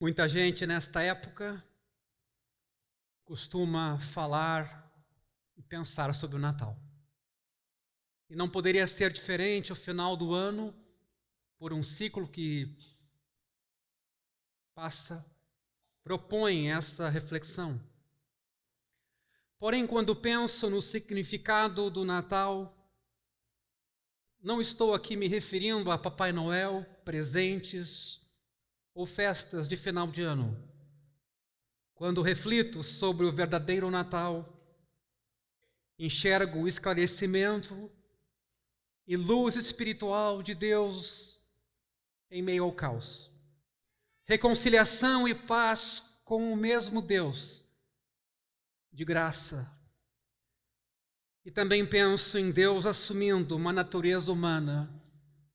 Muita gente nesta época costuma falar e pensar sobre o Natal. E não poderia ser diferente o final do ano, por um ciclo que passa, propõe essa reflexão. Porém, quando penso no significado do Natal, não estou aqui me referindo a Papai Noel, presentes ou festas de final de ano. Quando reflito sobre o verdadeiro Natal, enxergo o esclarecimento e luz espiritual de Deus em meio ao caos. Reconciliação e paz com o mesmo Deus de graça. E também penso em Deus assumindo uma natureza humana,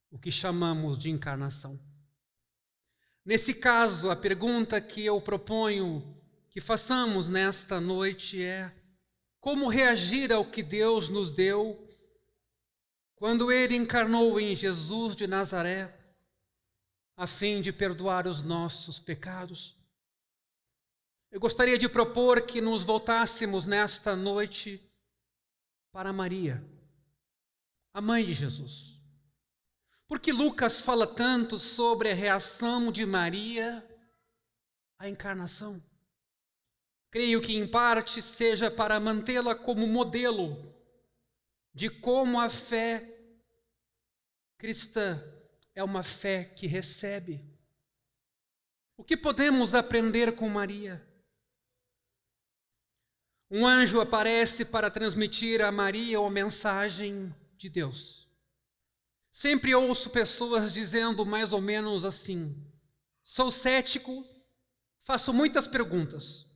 o que chamamos de encarnação. Nesse caso, a pergunta que eu proponho que façamos nesta noite é: como reagir ao que Deus nos deu quando Ele encarnou em Jesus de Nazaré, a fim de perdoar os nossos pecados? Eu gostaria de propor que nos voltássemos nesta noite para Maria, a mãe de Jesus. Porque Lucas fala tanto sobre a reação de Maria à encarnação? Creio que, em parte, seja para mantê-la como modelo de como a fé cristã é uma fé que recebe. O que podemos aprender com Maria? Um anjo aparece para transmitir a Maria a mensagem de Deus. Sempre ouço pessoas dizendo mais ou menos assim: sou cético, faço muitas perguntas.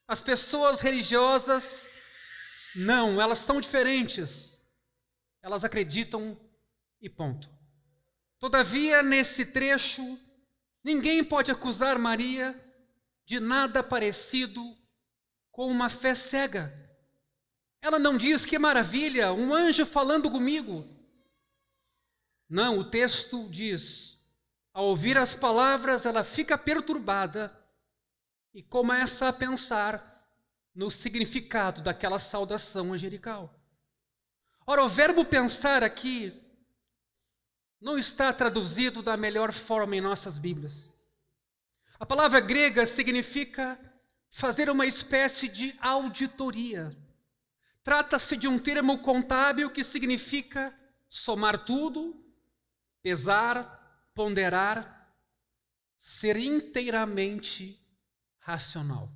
As pessoas religiosas, não, elas são diferentes. Elas acreditam e ponto. Todavia, nesse trecho, ninguém pode acusar Maria de nada parecido com uma fé cega. Ela não diz: que maravilha, um anjo falando comigo. Não, o texto diz: ao ouvir as palavras, ela fica perturbada e começa a pensar no significado daquela saudação angelical. Ora, o verbo pensar aqui não está traduzido da melhor forma em nossas Bíblias. A palavra grega significa fazer uma espécie de auditoria. Trata-se de um termo contábil que significa somar tudo, pesar, ponderar, ser inteiramente racional.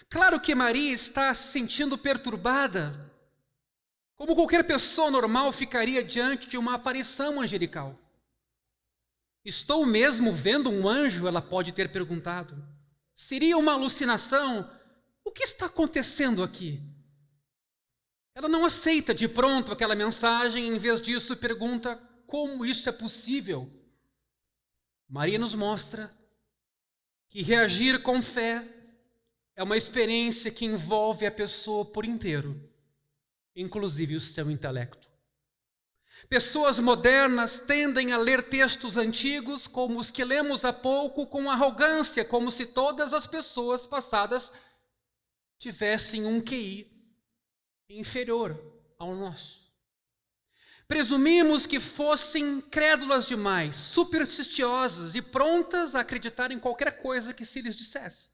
Claro que Maria está se sentindo perturbada, como qualquer pessoa normal ficaria diante de uma aparição angelical. Estou mesmo vendo um anjo? Ela pode ter perguntado. Seria uma alucinação? O que está acontecendo aqui? Ela não aceita de pronto aquela mensagem, em vez disso pergunta: como isso é possível? Maria nos mostra que reagir com fé é uma experiência que envolve a pessoa por inteiro, inclusive o seu intelecto. Pessoas modernas tendem a ler textos antigos como os que lemos há pouco com arrogância, como se todas as pessoas passadas tivessem um QI inferior ao nosso. Presumimos que fossem crédulas demais, supersticiosas e prontas a acreditar em qualquer coisa que se lhes dissesse.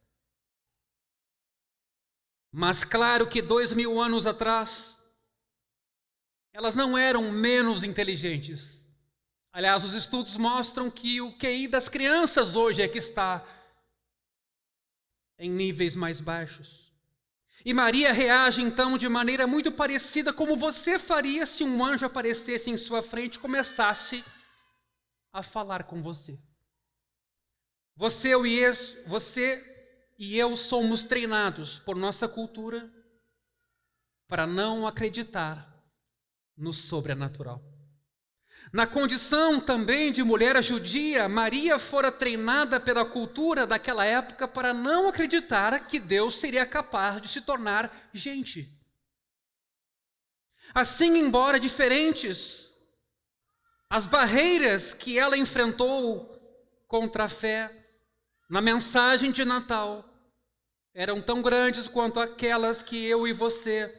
Mas claro que 2000 anos atrás, elas não eram menos inteligentes. Aliás, os estudos mostram que o QI das crianças hoje é que está em níveis mais baixos. E Maria reage então de maneira muito parecida como você faria se um anjo aparecesse em sua frente e começasse a falar com você. Você e eu somos treinados por nossa cultura para não acreditar no sobrenatural. Na condição também de mulher judia, Maria fora treinada pela cultura daquela época para não acreditar que Deus seria capaz de se tornar gente. Assim, embora diferentes, as barreiras que ela enfrentou contra a fé na mensagem de Natal eram tão grandes quanto aquelas que eu e você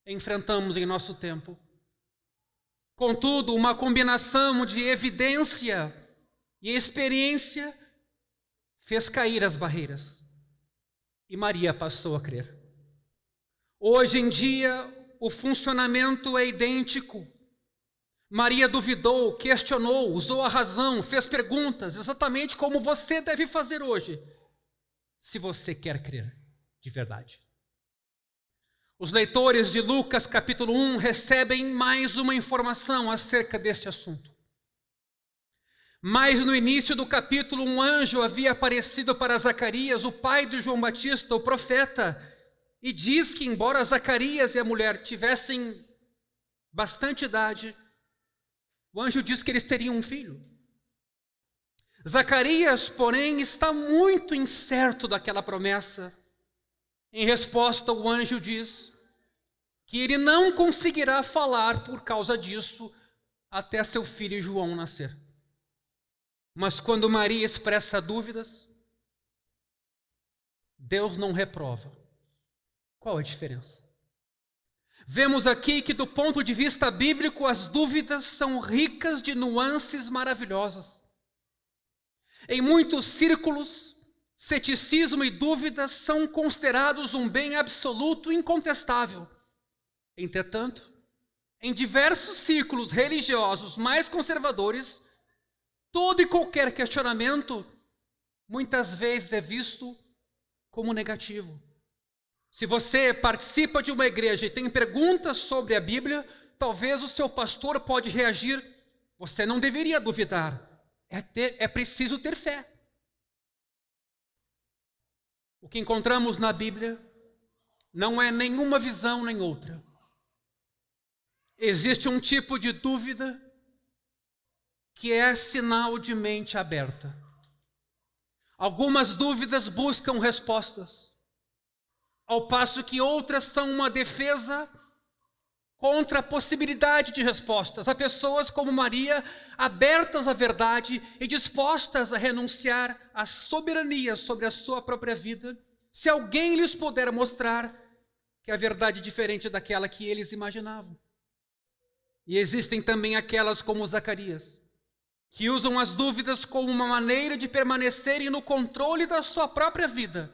enfrentamos em nosso tempo. Contudo, uma combinação de evidência e experiência fez cair as barreiras. E Maria passou a crer. Hoje em dia, o funcionamento é idêntico. Maria duvidou, questionou, usou a razão, fez perguntas, exatamente como você deve fazer hoje, se você quer crer de verdade. Os leitores de Lucas capítulo 1 recebem mais uma informação acerca deste assunto. Mas no início do capítulo, um anjo havia aparecido para Zacarias, o pai de João Batista, o profeta, e diz que, embora Zacarias e a mulher tivessem bastante idade, o anjo diz que eles teriam um filho. Zacarias, porém, está muito incerto daquela promessa. Em resposta, o anjo diz que ele não conseguirá falar por causa disso até seu filho João nascer. Mas quando Maria expressa dúvidas, Deus não reprova. Qual a diferença? Vemos aqui que, do ponto de vista bíblico, as dúvidas são ricas de nuances maravilhosas. Em muitos círculos, ceticismo e dúvidas são considerados um bem absoluto e incontestável. Entretanto, em diversos círculos religiosos mais conservadores, todo e qualquer questionamento muitas vezes é visto como negativo. Se você participa de uma igreja e tem perguntas sobre a Bíblia, talvez o seu pastor pode reagir: você não deveria duvidar, é preciso ter fé. O que encontramos na Bíblia não é nenhuma visão nem outra. Existe um tipo de dúvida que é sinal de mente aberta. Algumas dúvidas buscam respostas, ao passo que outras são uma defesa contra a possibilidade de respostas. Há pessoas como Maria, abertas à verdade e dispostas a renunciar à soberania sobre a sua própria vida, se alguém lhes puder mostrar que a verdade é diferente daquela que eles imaginavam. E existem também aquelas como Zacarias, que usam as dúvidas como uma maneira de permanecerem no controle da sua própria vida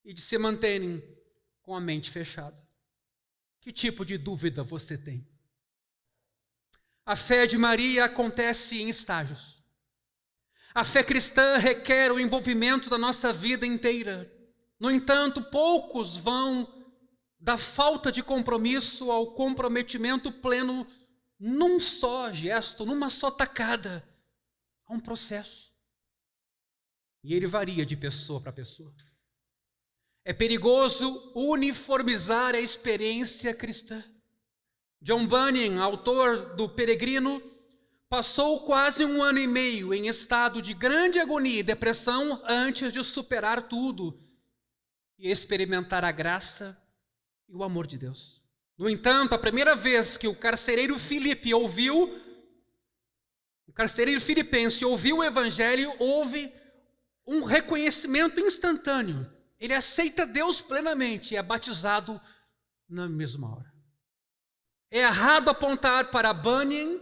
e de se manterem com a mente fechada. Que tipo de dúvida você tem? A fé de Maria acontece em estágios. A fé cristã requer o envolvimento da nossa vida inteira. No entanto, poucos vão da falta de compromisso ao comprometimento pleno num só gesto, numa só tacada. Há um processo. E ele varia de pessoa para pessoa. É perigoso uniformizar a experiência cristã. John Bunyan, autor do Peregrino, passou quase 1 ano e meio em estado de grande agonia e depressão antes de superar tudo e experimentar a graça e o amor de Deus. No entanto, a primeira vez que o carcereiro filipense ouviu o evangelho, houve um reconhecimento instantâneo. Ele aceita Deus plenamente e é batizado na mesma hora. É errado apontar para Bunyan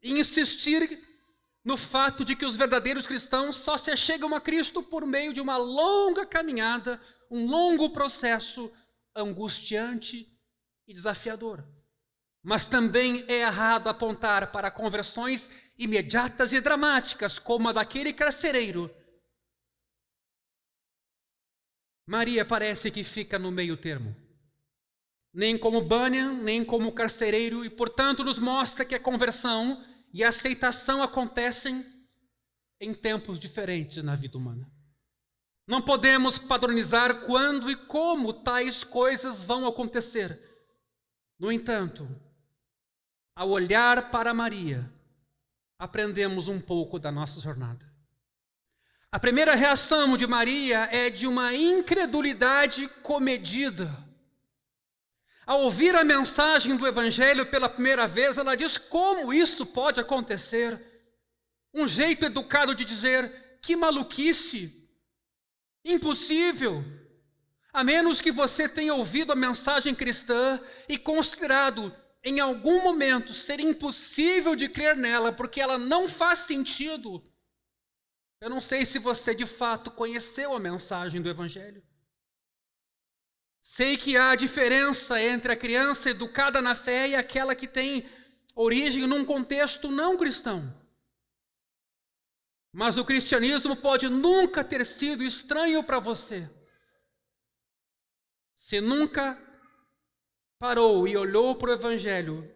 e insistir no fato de que os verdadeiros cristãos só se achegam a Cristo por meio de uma longa caminhada, um longo processo angustiante e desafiador. Mas também é errado apontar para conversões imediatas e dramáticas, como a daquele carcereiro. Maria parece que fica no meio termo. Nem como Bunyan, nem como carcereiro, e portanto nos mostra que a conversão e a aceitação acontecem em tempos diferentes na vida humana. Não podemos padronizar quando e como tais coisas vão acontecer. No entanto, ao olhar para Maria, aprendemos um pouco da nossa jornada. A primeira reação de Maria é de uma incredulidade comedida. Ao ouvir a mensagem do Evangelho pela primeira vez, ela diz: como isso pode acontecer? Um jeito educado de dizer: que maluquice! Impossível! A menos que você tenha ouvido a mensagem cristã e considerado em algum momento ser impossível de crer nela, porque ela não faz sentido. Eu não sei se você de fato conheceu a mensagem do Evangelho. Sei que há diferença entre a criança educada na fé e aquela que tem origem num contexto não cristão. Mas o cristianismo pode nunca ter sido estranho para você. Se nunca parou e olhou para o Evangelho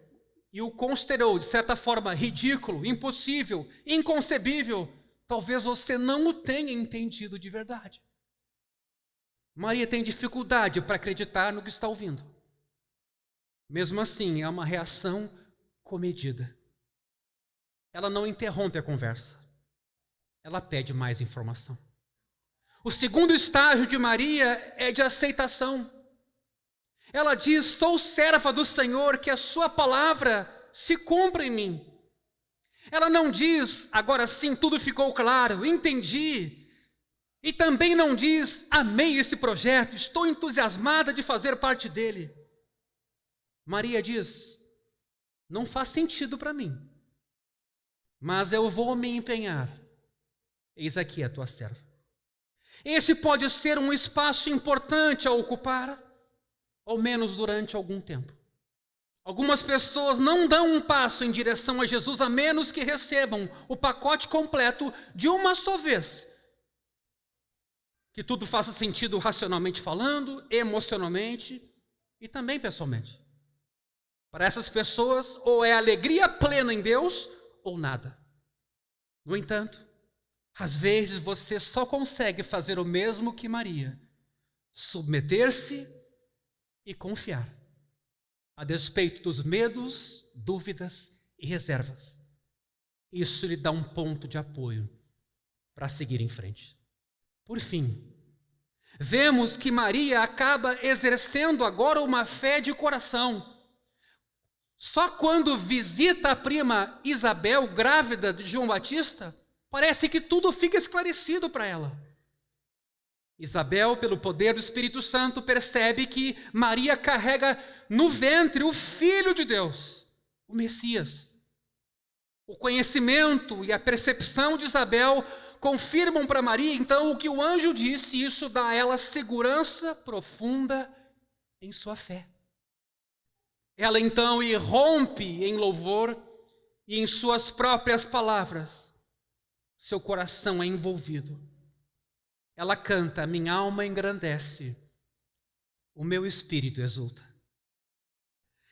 e o considerou, de certa forma, ridículo, impossível, inconcebível, talvez você não o tenha entendido de verdade. Maria tem dificuldade para acreditar no que está ouvindo. Mesmo assim, é uma reação comedida. Ela não interrompe a conversa. Ela pede mais informação. O segundo estágio de Maria é de aceitação. Ela diz: sou serva do Senhor, que a sua palavra se cumpra em mim. Ela não diz: agora sim, tudo ficou claro, entendi. E também não diz: amei esse projeto, estou entusiasmada de fazer parte dele. Maria diz: não faz sentido para mim, mas eu vou me empenhar. Eis aqui a tua serva. Esse pode ser um espaço importante a ocupar, ao menos durante algum tempo. Algumas pessoas não dão um passo em direção a Jesus a menos que recebam o pacote completo de uma só vez. Que tudo faça sentido racionalmente falando, emocionalmente e também pessoalmente. Para essas pessoas, ou é alegria plena em Deus, ou nada. No entanto, às vezes você só consegue fazer o mesmo que Maria: submeter-se e confiar, a despeito dos medos, dúvidas e reservas. Isso lhe dá um ponto de apoio para seguir em frente. Por fim, vemos que Maria acaba exercendo agora uma fé de coração. Só quando visita a prima Isabel, grávida de João Batista, parece que tudo fica esclarecido para ela. Isabel, pelo poder do Espírito Santo, percebe que Maria carrega no ventre o Filho de Deus, o Messias. O conhecimento e a percepção de Isabel confirmam para Maria, então, o que o anjo disse, e isso dá a ela segurança profunda em sua fé. Ela, então, irrompe em louvor e em suas próprias palavras. Seu coração é envolvido. Ela canta: minha alma engrandece, o meu espírito exulta.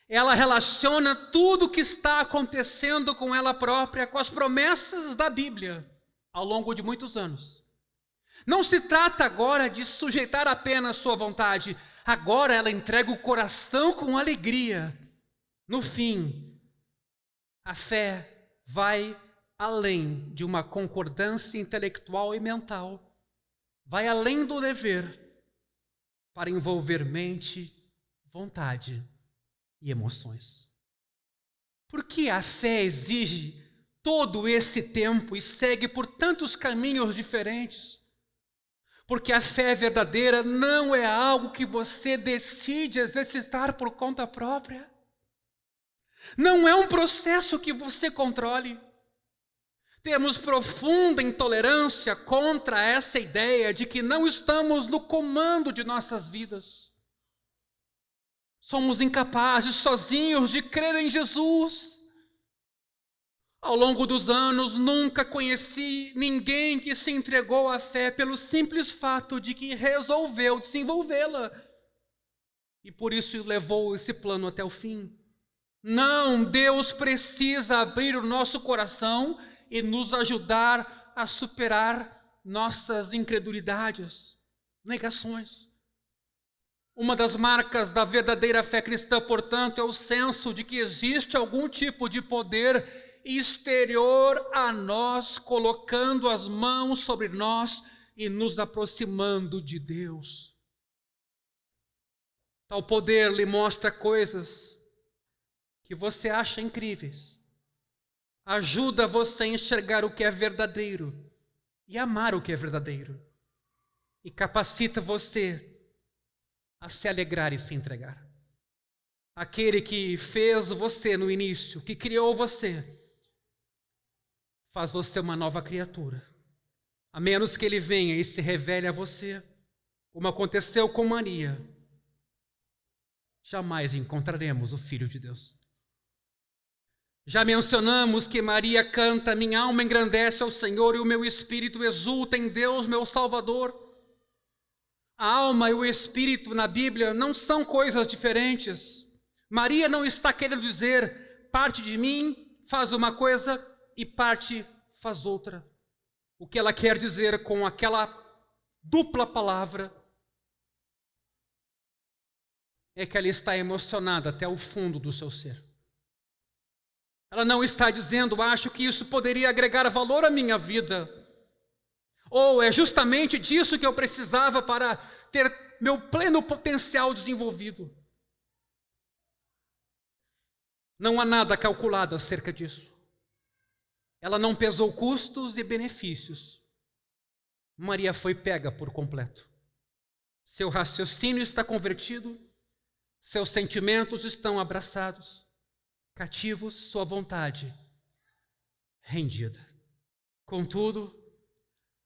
Ela relaciona tudo o que está acontecendo com ela própria, com as promessas da Bíblia, ao longo de muitos anos. Não se trata agora de sujeitar apenas sua vontade. Agora ela entrega o coração com alegria. No fim, a fé vai além de uma concordância intelectual e mental. Vai além do dever para envolver mente, vontade e emoções. Por que a fé exige todo esse tempo e segue por tantos caminhos diferentes? Porque a fé verdadeira não é algo que você decide exercitar por conta própria. Não é um processo que você controle. Temos profunda intolerância contra essa ideia de que não estamos no comando de nossas vidas. Somos incapazes sozinhos de crer em Jesus. Ao longo dos anos, nunca conheci ninguém que se entregou à fé pelo simples fato de que resolveu desenvolvê-la. E por isso levou esse plano até o fim. Não, Deus precisa abrir o nosso coração e nos ajudar a superar nossas incredulidades, negações. Uma das marcas da verdadeira fé cristã, portanto, é o senso de que existe algum tipo de poder exterior a nós, colocando as mãos sobre nós e nos aproximando de Deus. Tal poder lhe mostra coisas que você acha incríveis. Ajuda você a enxergar o que é verdadeiro e amar o que é verdadeiro. e capacita você a se alegrar e se entregar. Aquele que fez você no início, que criou você, faz você uma nova criatura. A menos que ele venha e se revele a você, como aconteceu com Maria, jamais encontraremos o Filho de Deus. Já mencionamos que Maria canta: minha alma engrandece ao Senhor e o meu espírito exulta em Deus, meu Salvador. A alma e o espírito na Bíblia não são coisas diferentes. Maria não está querendo dizer: parte de mim faz uma coisa e parte faz outra. O que ela quer dizer com aquela dupla palavra é que ela está emocionada até o fundo do seu ser. Ela não está dizendo: acho que isso poderia agregar valor à minha vida, ou é justamente disso que eu precisava para ter meu pleno potencial desenvolvido. Não há nada calculado acerca disso. Ela não pesou custos e benefícios. Maria foi pega por completo. Seu raciocínio está convertido, seus sentimentos estão abraçados, cativos, sua vontade rendida. Contudo,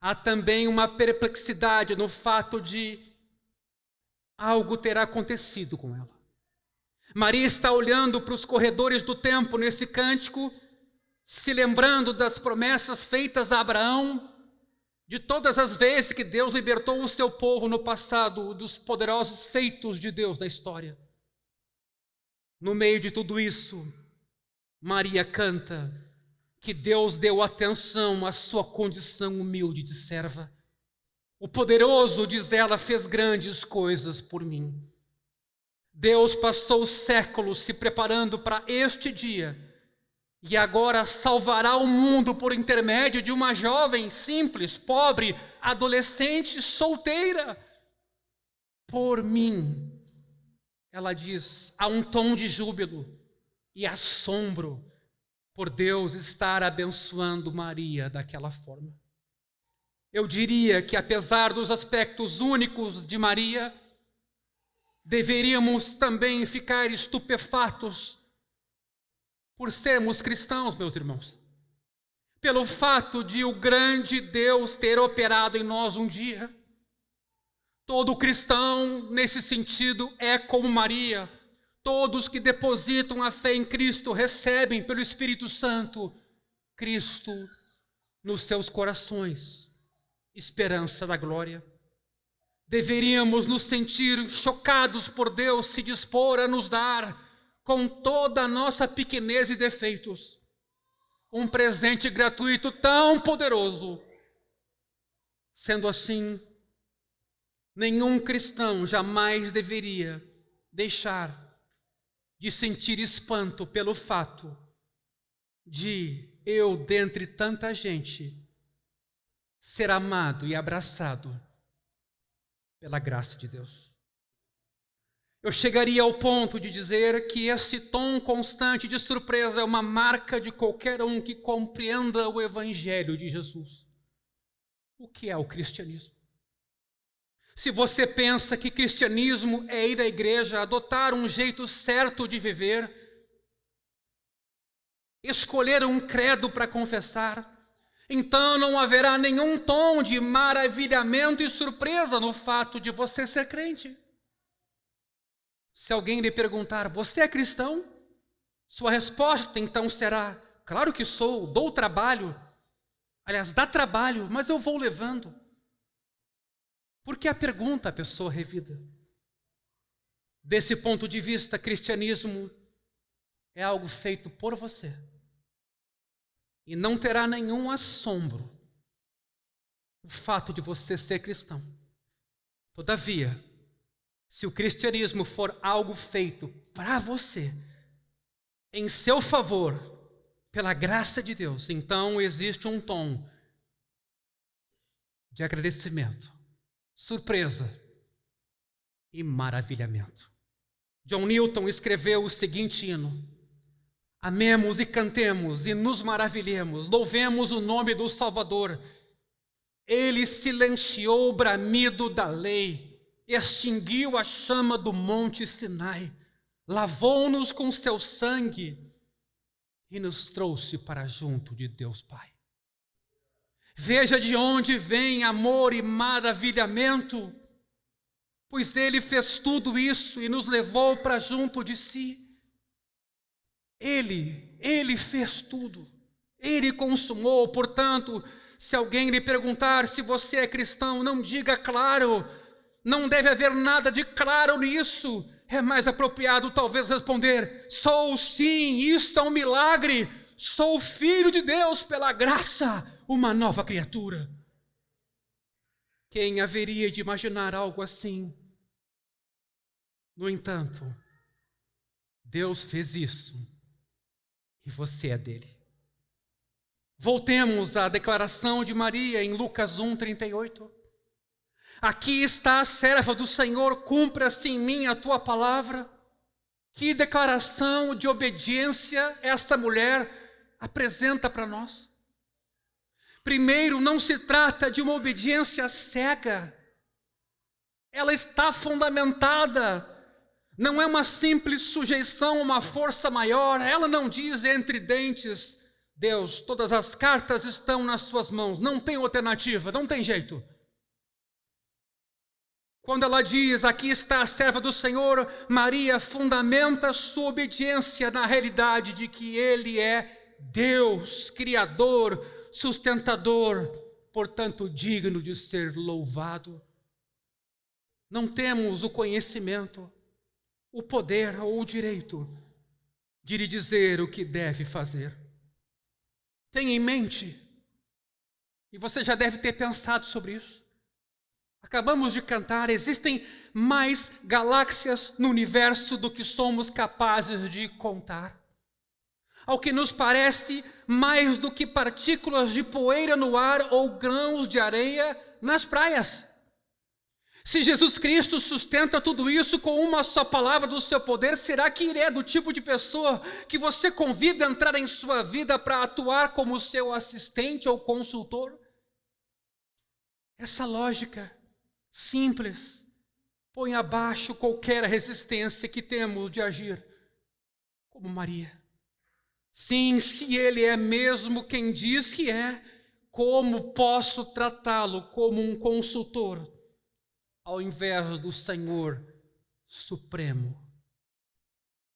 há também uma perplexidade no fato de algo ter acontecido com ela. Maria está olhando para os corredores do templo nesse cântico, se lembrando das promessas feitas a Abraão, de todas as vezes que Deus libertou o seu povo no passado, dos poderosos feitos de Deus na história. No meio de tudo isso, Maria canta que Deus deu atenção à sua condição humilde de serva. O poderoso, diz ela, fez grandes coisas por mim. Deus passou séculos se preparando para este dia e agora salvará o mundo por intermédio de uma jovem simples, pobre, adolescente, solteira. Por mim, ela diz, há um tom de júbilo e assombro por Deus estar abençoando Maria daquela forma. Eu diria que, apesar dos aspectos únicos de Maria, deveríamos também ficar estupefatos por sermos cristãos, meus irmãos, pelo fato de o grande Deus ter operado em nós um dia. Todo cristão, nesse sentido, é como Maria. Todos que depositam a fé em Cristo recebem pelo Espírito Santo Cristo nos seus corações, esperança da glória. Deveríamos nos sentir chocados por Deus se dispor a nos dar, com toda a nossa pequenez e defeitos, um presente gratuito tão poderoso. Sendo assim, nenhum cristão jamais deveria deixar de sentir espanto pelo fato de eu, dentre tanta gente, ser amado e abraçado pela graça de Deus. Eu chegaria ao ponto de dizer que esse tom constante de surpresa é uma marca de qualquer um que compreenda o Evangelho de Jesus. O que é o cristianismo? Se você pensa que cristianismo é ir à igreja, adotar um jeito certo de viver, escolher um credo para confessar, então não haverá nenhum tom de maravilhamento e surpresa no fato de você ser crente. Se alguém lhe perguntar, você é cristão? Sua resposta então será, claro que sou, dou trabalho. Aliás, dá trabalho, mas eu vou levando. Porque a pergunta a pessoa revida. Desse ponto de vista, cristianismo é algo feito por você. E não terá nenhum assombro o fato de você ser cristão. Todavia, se o cristianismo for algo feito para você, em seu favor, pela graça de Deus, então existe um tom de agradecimento, surpresa e maravilhamento. John Newton escreveu o seguinte hino: amemos e cantemos e nos maravilhemos, louvemos o nome do Salvador. Ele silenciou o bramido da lei, extinguiu a chama do monte Sinai, lavou-nos com seu sangue e nos trouxe para junto de Deus Pai. Veja de onde vem amor e maravilhamento, pois Ele fez tudo isso e nos levou para junto de si. Ele fez tudo, Ele consumou. Portanto, se alguém lhe perguntar se você é cristão, não diga claro, não deve haver nada de claro nisso. É mais apropriado talvez responder: sou sim, isto é um milagre, sou filho de Deus pela graça, uma nova criatura. Quem haveria de imaginar algo assim? No entanto, Deus fez isso e você é dele. Voltemos à declaração de Maria em Lucas 1:38. Aqui está a serva do Senhor, cumpra-se em mim a tua palavra. Que declaração de obediência esta mulher apresenta para nós. Primeiro, não se trata de uma obediência cega. Ela está fundamentada. Não é uma simples sujeição a uma força maior. Ela não diz entre dentes: Deus, todas as cartas estão nas suas mãos, não tem alternativa, não tem jeito. Quando ela diz, aqui está a serva do Senhor, Maria fundamenta sua obediência na realidade de que Ele é Deus, Criador, sustentador, portanto digno de ser louvado. Não temos o conhecimento, o poder ou o direito de lhe dizer o que deve fazer. Tenha em mente, e você já deve ter pensado sobre isso. Acabamos de cantar, existem mais galáxias no universo do que somos capazes de contar. Ao que nos parece, mais do que partículas de poeira no ar ou grãos de areia nas praias. Se Jesus Cristo sustenta tudo isso com uma só palavra do seu poder, será que ele é do tipo de pessoa que você convida a entrar em sua vida para atuar como seu assistente ou consultor? Essa lógica simples põe abaixo qualquer resistência que temos de agir como Maria. Sim, se ele é mesmo quem diz que é, como posso tratá-lo como um consultor ao invés do Senhor Supremo?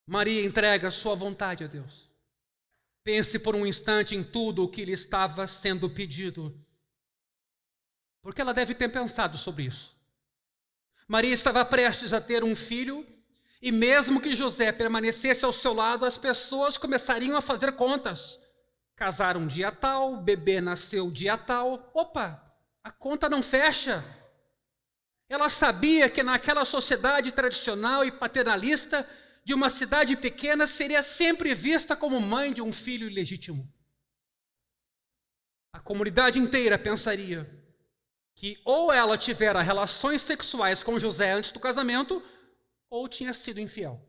Maria entrega sua vontade a Deus. Pense por um instante em tudo o que lhe estava sendo pedido, porque ela deve ter pensado sobre isso. Maria estava prestes a ter um filho, e mesmo que José permanecesse ao seu lado, as pessoas começariam a fazer contas. Casaram dia tal, bebê nasceu dia tal. Opa, a conta não fecha. Ela sabia que naquela sociedade tradicional e paternalista de uma cidade pequena, seria sempre vista como mãe de um filho ilegítimo. A comunidade inteira pensaria que ou ela tivera relações sexuais com José antes do casamento, ou tinha sido infiel.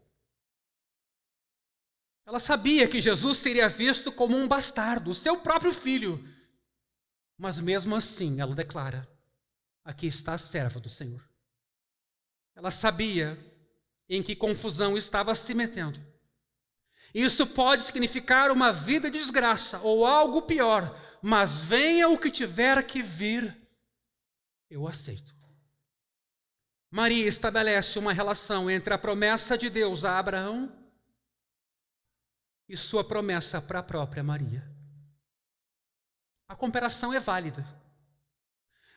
Ela sabia que Jesus seria visto como um bastardo, seu próprio filho. Mas mesmo assim, ela declara, aqui está a serva do Senhor. Ela sabia em que confusão estava se metendo. Isso pode significar uma vida de desgraça ou algo pior, mas venha o que tiver que vir, eu aceito. Maria estabelece uma relação entre a promessa de Deus a Abraão e sua promessa para a própria Maria. A comparação é válida.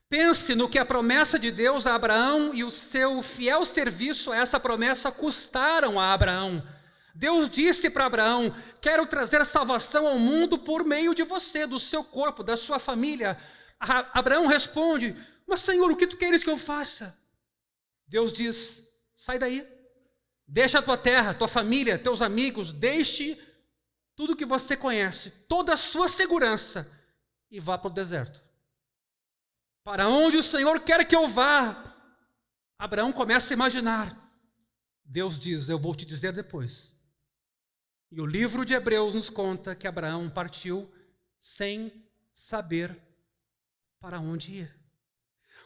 Pense no que a promessa de Deus a Abraão e o seu fiel serviço a essa promessa custaram a Abraão. Deus disse para Abraão, quero trazer salvação ao mundo por meio de você, do seu corpo, da sua família. Abraão responde, mas Senhor, o que tu queres que eu faça? Deus diz, sai daí, deixa a tua terra, tua família, teus amigos, deixe tudo que você conhece, toda a sua segurança e vá para o deserto. Para onde o Senhor quer que eu vá? Abraão começa a imaginar. Deus diz, eu vou te dizer depois. E o livro de Hebreus nos conta que Abraão partiu sem saber para onde ir.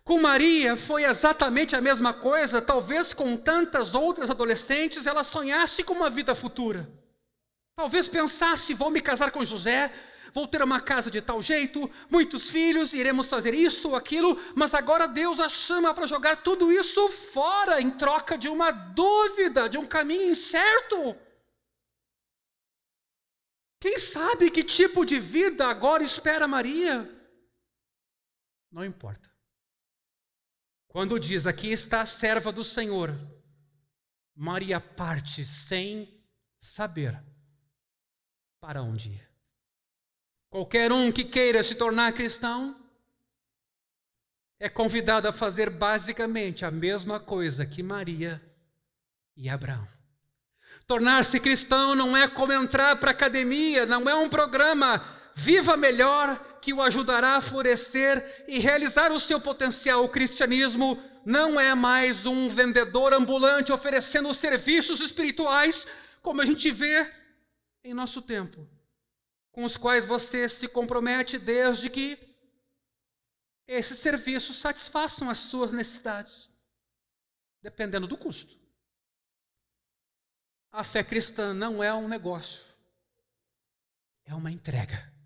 Com Maria foi exatamente a mesma coisa. Talvez com tantas outras adolescentes ela sonhasse com uma vida futura. Talvez pensasse: vou me casar com José, vou ter uma casa de tal jeito, muitos filhos, iremos fazer isto ou aquilo, mas agora Deus a chama para jogar tudo isso fora em troca de uma dúvida, de um caminho incerto. Quem sabe que tipo de vida agora espera Maria? Não importa. Quando diz: aqui está a serva do Senhor, Maria parte sem saber para onde ir. Qualquer um que queira se tornar cristão é convidado a fazer basicamente a mesma coisa que Maria e Abraão. Tornar-se cristão não é como entrar para a academia, não é um programa Viva Melhor que o ajudará a florescer e realizar o seu potencial. O cristianismo não é mais um vendedor ambulante oferecendo serviços espirituais, como a gente vê em nosso tempo, com os quais você se compromete desde que esses serviços satisfaçam as suas necessidades, dependendo do custo. A fé cristã não é um negócio, é uma entrega.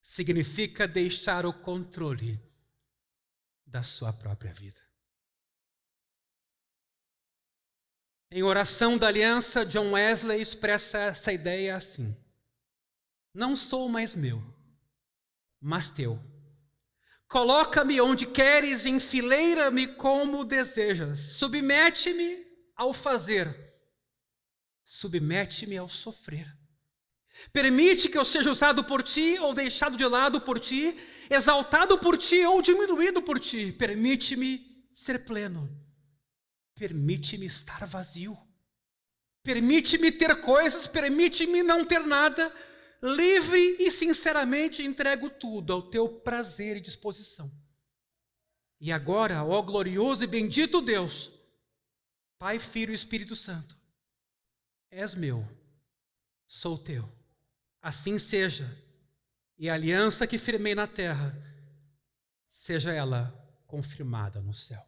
Significa deixar o controle da sua própria vida. Em Oração da Aliança, John Wesley expressa essa ideia assim: não sou mais meu, mas teu. Coloca-me onde queres, enfileira-me como desejas. Submete-me ao fazer, submete-me ao sofrer. Permite que eu seja usado por ti ou deixado de lado por ti, exaltado por ti ou diminuído por ti. Permite-me ser pleno. Permite-me estar vazio. Permite-me ter coisas, permite-me não ter nada. Livre e sinceramente entrego tudo ao teu prazer e disposição. E agora, ó glorioso e bendito Deus, Pai, Filho e Espírito Santo, és meu, sou teu. Assim seja, e a aliança que firmei na terra, seja ela confirmada no céu.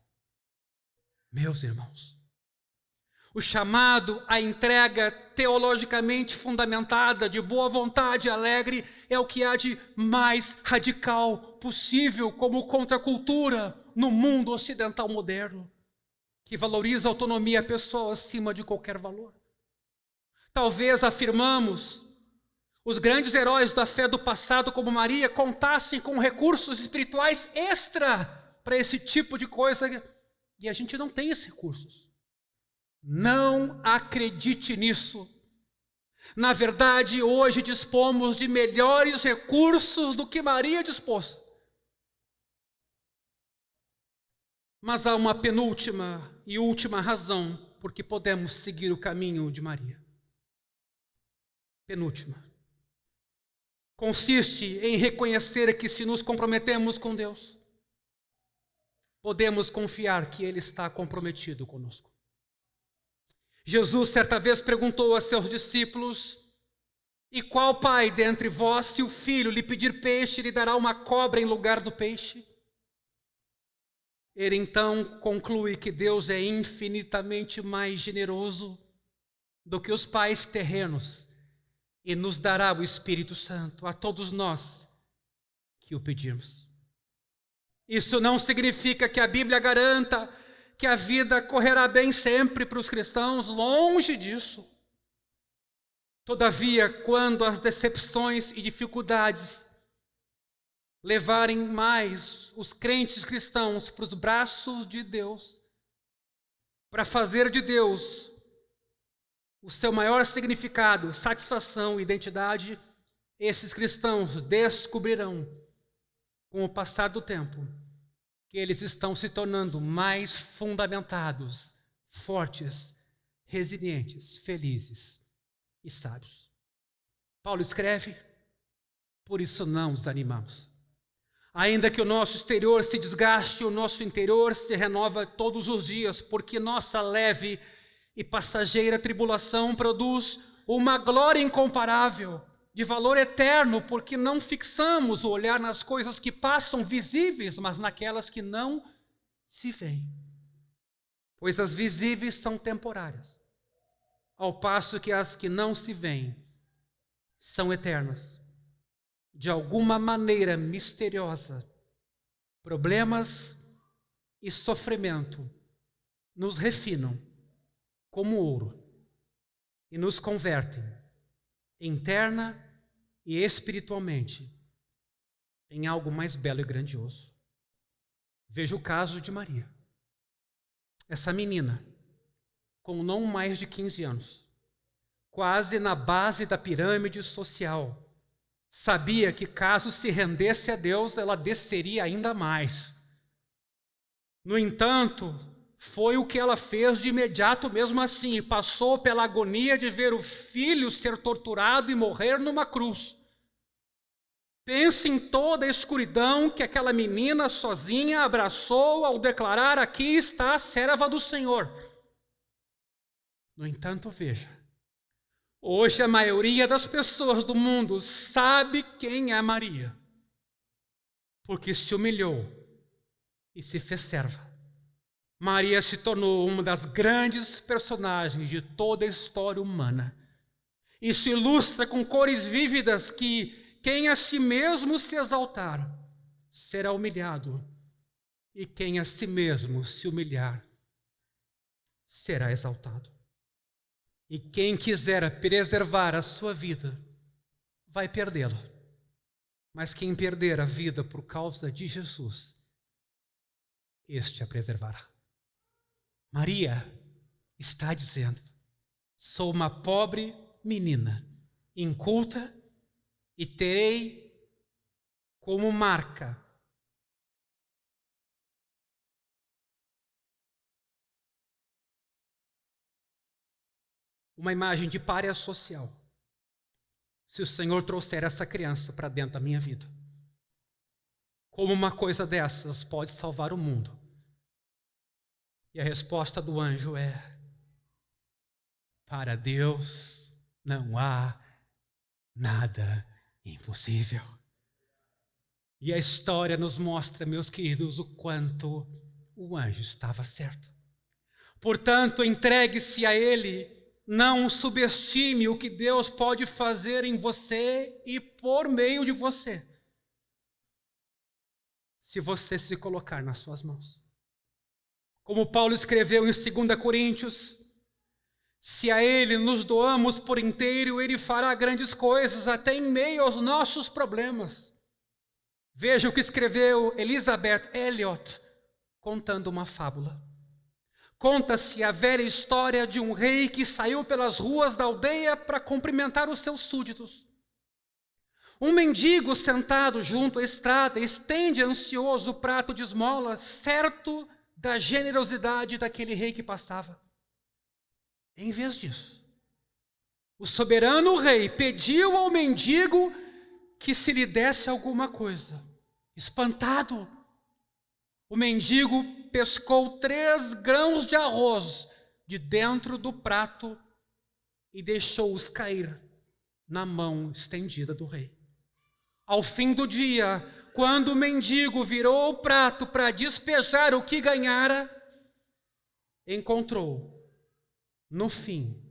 Meus irmãos, o chamado à entrega teologicamente fundamentada, de boa vontade, alegre, é o que há de mais radical possível como contracultura no mundo ocidental moderno, que valoriza a autonomia pessoal acima de qualquer valor. Talvez afirmamos, os grandes heróis da fé do passado, como Maria, contassem com recursos espirituais extra para esse tipo de coisa, e a gente não tem esses recursos. Não acredite nisso. Na verdade, hoje dispomos de melhores recursos do que Maria dispôs. Mas há uma penúltima e última razão por que podemos seguir o caminho de Maria. Penúltima. Consiste em reconhecer que se nos comprometemos com Deus, podemos confiar que Ele está comprometido conosco. Jesus certa vez perguntou a seus discípulos: e qual pai dentre vós, se o filho lhe pedir peixe, lhe dará uma cobra em lugar do peixe? Ele então conclui que Deus é infinitamente mais generoso do que os pais terrenos e nos dará o Espírito Santo a todos nós que o pedimos. Isso não significa que a Bíblia garanta que a vida correrá bem sempre para os cristãos, longe disso. Todavia, quando as decepções e dificuldades levarem mais os crentes cristãos para os braços de Deus, para fazer de Deus o seu maior significado, satisfação e identidade, esses cristãos descobrirão, com o passar do tempo, que eles estão se tornando mais fundamentados, fortes, resilientes, felizes e sábios. Paulo escreve: por isso não nos animamos. Ainda que o nosso exterior se desgaste, o nosso interior se renova todos os dias, porque nossa leve e passageira tribulação produz uma glória incomparável de valor eterno, porque não fixamos o olhar nas coisas que passam visíveis, mas naquelas que não se veem. Pois as visíveis são temporárias, ao passo que as que não se veem são eternas. De alguma maneira misteriosa, problemas e sofrimento nos refinam como ouro e nos convertem interna e espiritualmente em algo mais belo e grandioso. Veja o caso de Maria. Essa menina, com não mais de 15 anos, quase na base da pirâmide social, sabia que caso se rendesse a Deus, ela desceria ainda mais. No entanto, foi o que ela fez de imediato mesmo assim, e passou pela agonia de ver o filho ser torturado e morrer numa cruz. Pense em toda a escuridão que aquela menina sozinha abraçou ao declarar: aqui está a serva do Senhor. No entanto, veja, hoje a maioria das pessoas do mundo sabe quem é Maria, porque se humilhou e se fez serva. Maria se tornou uma das grandes personagens de toda a história humana. Isso ilustra com cores vívidas que quem a si mesmo se exaltar será humilhado, e quem a si mesmo se humilhar será exaltado. E quem quiser preservar a sua vida vai perdê-la. Mas quem perder a vida por causa de Jesus, este a preservará. Maria está dizendo: sou uma pobre menina, inculta, e terei como marca uma imagem de pária social, se o Senhor trouxer essa criança para dentro da minha vida. Como uma coisa dessas pode salvar o mundo? E a resposta do anjo é: para Deus não há nada impossível. E a história nos mostra, meus queridos, o quanto o anjo estava certo. Portanto, entregue-se a ele, não subestime o que Deus pode fazer em você e por meio de você, se você se colocar nas suas mãos. Como Paulo escreveu em 2 Coríntios, se a ele nos doamos por inteiro, ele fará grandes coisas até em meio aos nossos problemas. Veja o que escreveu Elizabeth Elliot, contando uma fábula. Conta-se a velha história de um rei que saiu pelas ruas da aldeia para cumprimentar os seus súditos. Um mendigo sentado junto à estrada estende ansioso o prato de esmolas, certo da generosidade daquele rei que passava. Em vez disso, o soberano rei pediu ao mendigo que se lhe desse alguma coisa. Espantado, o mendigo pescou 3 grãos de arroz de dentro do prato e deixou-os cair na mão estendida do rei. Ao fim do dia, quando o mendigo virou o prato para despejar o que ganhara, encontrou, no fim,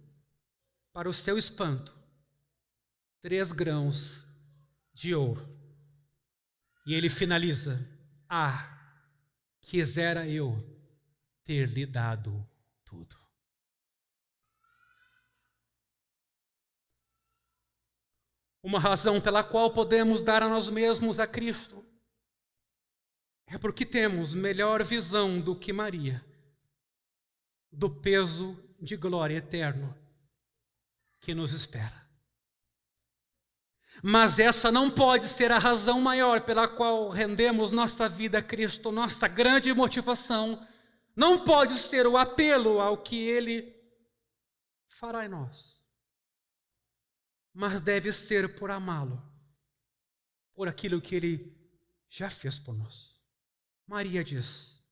para o seu espanto, 3 grãos de ouro. E ele finaliza: quisera eu ter lhe dado tudo. Uma razão pela qual podemos dar a nós mesmos a Cristo é porque temos melhor visão do que Maria do peso de glória eterno que nos espera. Mas essa não pode ser a razão maior pela qual rendemos nossa vida a Cristo. Nossa grande motivação não pode ser o apelo ao que Ele fará em nós, mas deve ser por amá-lo, por aquilo que Ele já fez por nós. Maria diz: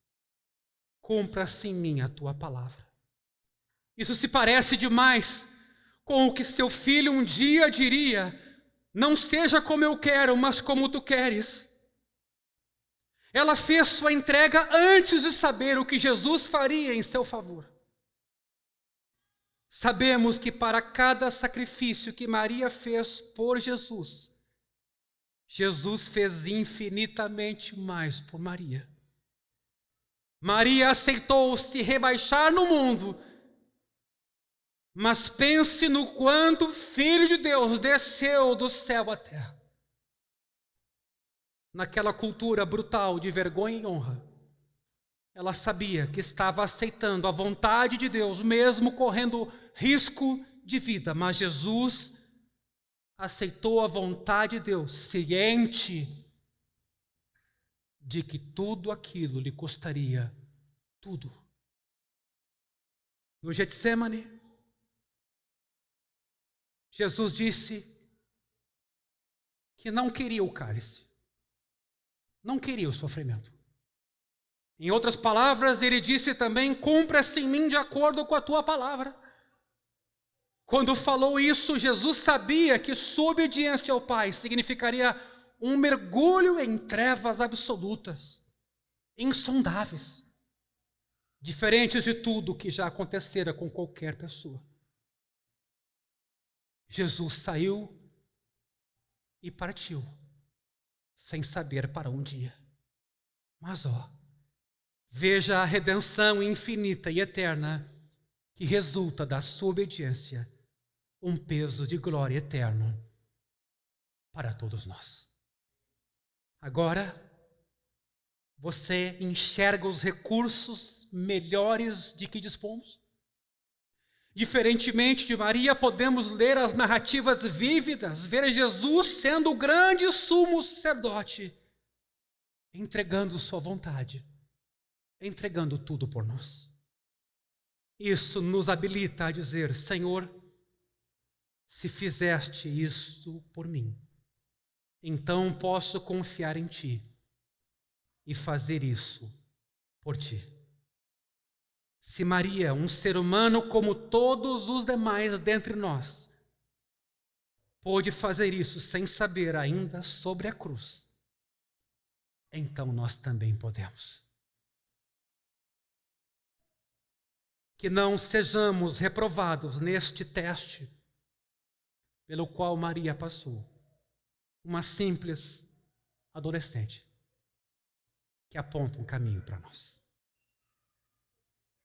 cumpra-se em mim a tua palavra. Isso se parece demais com o que seu filho um dia diria Não seja como eu quero, mas como tu queres. Ela fez sua entrega antes de saber o que Jesus faria em seu favor. Sabemos que para cada sacrifício que Maria fez por Jesus, Jesus fez infinitamente mais por Maria. Maria aceitou se rebaixar no mundo, mas pense no quanto o Filho de Deus desceu do céu à terra. Naquela cultura brutal de vergonha e honra, ela sabia que estava aceitando a vontade de Deus, mesmo correndo risco de vida. Mas Jesus aceitou a vontade de Deus, ciente de que tudo aquilo lhe custaria tudo. No Getsemane, Jesus disse que não queria o cálice, não queria o sofrimento. Em outras palavras, ele disse também: cumpra-se em mim de acordo com a tua palavra. Quando falou isso, Jesus sabia que sua obediência ao Pai significaria um mergulho em trevas absolutas, insondáveis, diferentes de tudo que já acontecera com qualquer pessoa. Jesus saiu e partiu, sem saber para onde ia. Mas veja a redenção infinita e eterna que resulta da sua obediência, um peso de glória eterno para todos nós. Agora, você enxerga os recursos melhores de que dispomos? Diferentemente de Maria, podemos ler as narrativas vívidas, ver Jesus sendo o grande sumo sacerdote, entregando sua vontade, entregando tudo por nós. Isso nos habilita a dizer: Senhor, se fizeste isso por mim, então posso confiar em Ti e fazer isso por Ti. Se Maria, um ser humano como todos os demais dentre nós, pôde fazer isso sem saber ainda sobre a cruz, então nós também podemos. Que não sejamos reprovados neste teste pelo qual Maria passou, uma simples adolescente que aponta um caminho para nós.